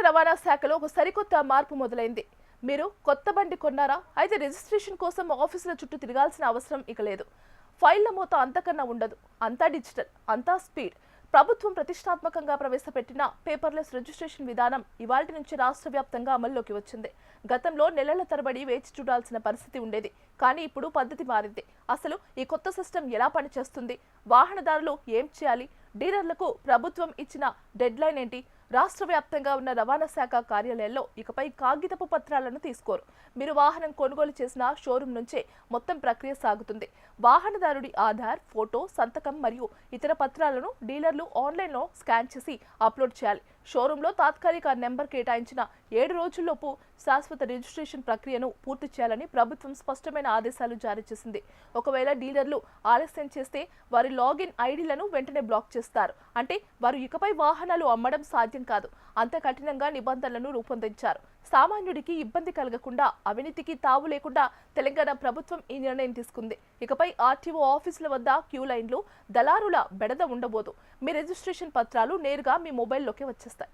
రవాణా శాఖలో ఒక సరికొత్త మార్పు మొదలైంది. మీరు కొత్త బండి కొన్నారా? అయితే రిజిస్ట్రేషన్ కోసం ఆఫీసుల చుట్టూ తిరగాల్సిన అవసరం ఇక లేదు. ఫైళ్ల మూత అంతకన్నా ఉండదు. అంతా డిజిటల్, అంతా స్పీడ్. ప్రభుత్వం ప్రతిష్టాత్మకంగా ప్రవేశపెట్టిన పేపర్లెస్ రిజిస్ట్రేషన్ విధానం ఇవాల్టి నుంచి రాష్ట్ర వ్యాప్తంగా అమల్లోకి వచ్చింది. గతంలో నెలల తరబడి వేచి చూడాల్సిన పరిస్థితి ఉండేది. కానీ ఇప్పుడు పద్ధతి మారింది. అసలు ఈ కొత్త సిస్టమ్ ఎలా పనిచేస్తుంది? వాహనదారులు ఏం చేయాలి? డీలర్లకు ప్రభుత్వం ఇచ్చిన డెడ్ లైన్ ఏంటి? రాష్ట్ర వ్యాప్తంగా ఉన్న రవాణా శాఖ కార్యాలయాల్లో ఇకపై కాగితపు పత్రాలను తీసుకోరు. మీరు వాహనం కొనుగోలు చేసిన షోరూం నుంచే మొత్తం ప్రక్రియ సాగుతుంది. వాహనదారుడి ఆధార్, ఫోటో, సంతకం మరియు ఇతర పత్రాలను డీలర్లు ఆన్లైన్లో స్కాన్ చేసి అప్లోడ్ చేయాలి. షోరూంలో తాత్కాలిక నెంబర్ కేటాయించిన 7 రోజుల్లోపు శాశ్వత రిజిస్ట్రేషన్ ప్రక్రియను పూర్తి చేయాలని ప్రభుత్వం స్పష్టమైన ఆదేశాలు జారీ చేసింది. ఒకవేళ డీలర్లు ఆలస్యం చేస్తే వారి లాగిన్ ఐడీలను వెంటనే బ్లాక్ చేస్తారు. అంటే వారు ఇకపై వాహనాలు అమ్మడం సాధ్యం కాదు. అంత కఠినంగా నిబంధనలను రూపొందించారు. సామాన్యుడికి ఇబ్బంది కలగకుండా, అవినీతికి తావు లేకుండా తెలంగాణ ప్రభుత్వం ఈ నిర్ణయం తీసుకుంది. ఇకపై ఆర్టీఓ ఆఫీసుల వద్ద క్యూ లైన్లు, దళారుల బెడద ఉండబోదు. మీ రిజిస్ట్రేషన్ పత్రాలు నేరుగా మీ మొబైల్లోకి వచ్చేస్తాయి.